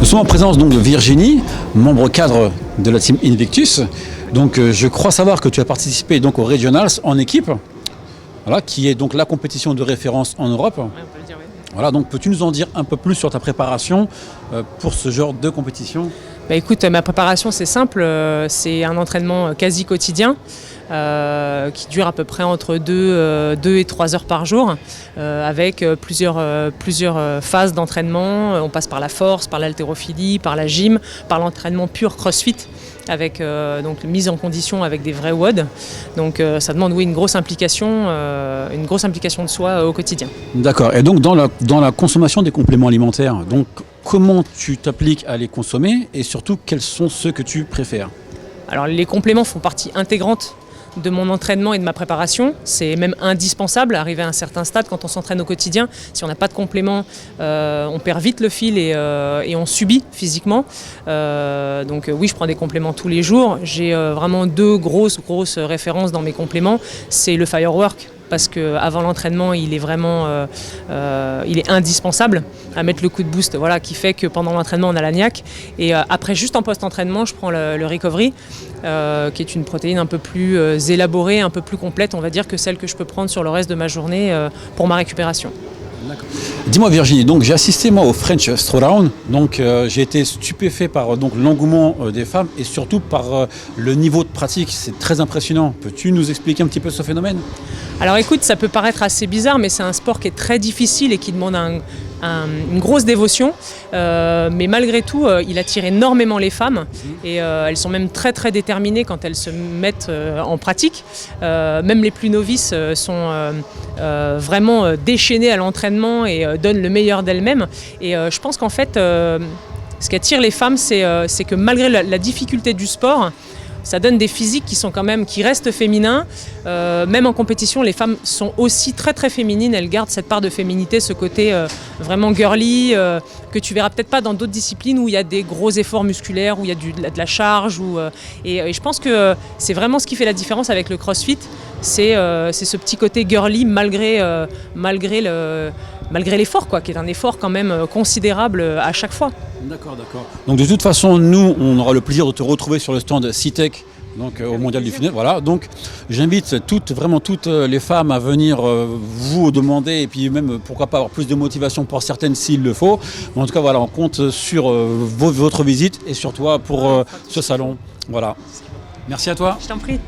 Nous sommes en présence donc de Virginie, membre cadre de la team Invictus. Donc je crois savoir que tu as participé donc aux Regionals en équipe, voilà, qui est donc la compétition de référence en Europe. Ouais, on peut le dire, oui. Voilà, donc peux-tu nous en dire un peu plus sur ta préparation pour ce genre de compétition? Bah écoute, ma préparation c'est simple, c'est un entraînement quasi quotidien qui dure à peu près entre 2 et 3 heures par jour avec plusieurs phases d'entraînement. On passe par la force, par l'haltérophilie, par la gym, par l'entraînement pur crossfit avec donc mise en condition avec des vrais WOD. Donc ça demande oui, une grosse implication de soi au quotidien. D'accord, et donc dans la consommation des compléments alimentaires, donc comment tu t'appliques à les consommer et surtout quels sont ceux que tu préfères? Alors les compléments font partie intégrante de mon entraînement et de ma préparation. C'est même indispensable, arrivé à un certain stade quand on s'entraîne au quotidien. Si on n'a pas de compléments, on perd vite le fil et on subit physiquement. Donc oui, je prends des compléments tous les jours. J'ai vraiment deux grosses références dans mes compléments. C'est le Firework, parce qu'avant l'entraînement, il est vraiment il est indispensable à mettre le coup de boost, voilà, qui fait que pendant l'entraînement, on a la niaque. Et après, juste en post-entraînement, je prends le Recovery, qui est une protéine un peu plus élaborée, un peu plus complète, on va dire, que celle que je peux prendre sur le reste de ma journée pour ma récupération. Dis-moi Virginie, donc j'ai assisté moi au French Throwdown, donc j'ai été stupéfait par donc l'engouement des femmes et surtout par le niveau de pratique, c'est très impressionnant. Peux-tu nous expliquer un petit peu ce phénomène? Alors écoute, ça peut paraître assez bizarre, mais c'est un sport qui est très difficile et qui demande une grosse dévotion, mais malgré tout, il attire énormément les femmes et elles sont même très déterminées quand elles se mettent en pratique. Même les plus novices sont vraiment déchaînées à l'entraînement et donnent le meilleur d'elles-mêmes. Et je pense qu'en fait, ce qui attire les femmes, c'est que malgré la difficulté du sport, ça donne des physiques qui restent féminins. Même en compétition, les femmes sont aussi très féminines. Elles gardent cette part de féminité, ce côté vraiment girly, que tu verras peut-être pas dans d'autres disciplines où il y a des gros efforts musculaires, où il y a de la charge. Et je pense que c'est vraiment ce qui fait la différence avec le crossfit. C'est ce petit côté girly malgré l'effort, quoi, qui est un effort quand même considérable à chaque fois. D'accord. Donc de toute façon, nous, on aura le plaisir de te retrouver sur le stand CITEC, donc au Mondial du Fitness. Voilà, donc j'invite vraiment toutes les femmes à venir vous demander et puis même pourquoi pas avoir plus de motivation pour certaines s'il le faut. Mais en tout cas, voilà, on compte sur votre visite et sur toi pour ce salon. Voilà. Merci à toi. Je t'en prie.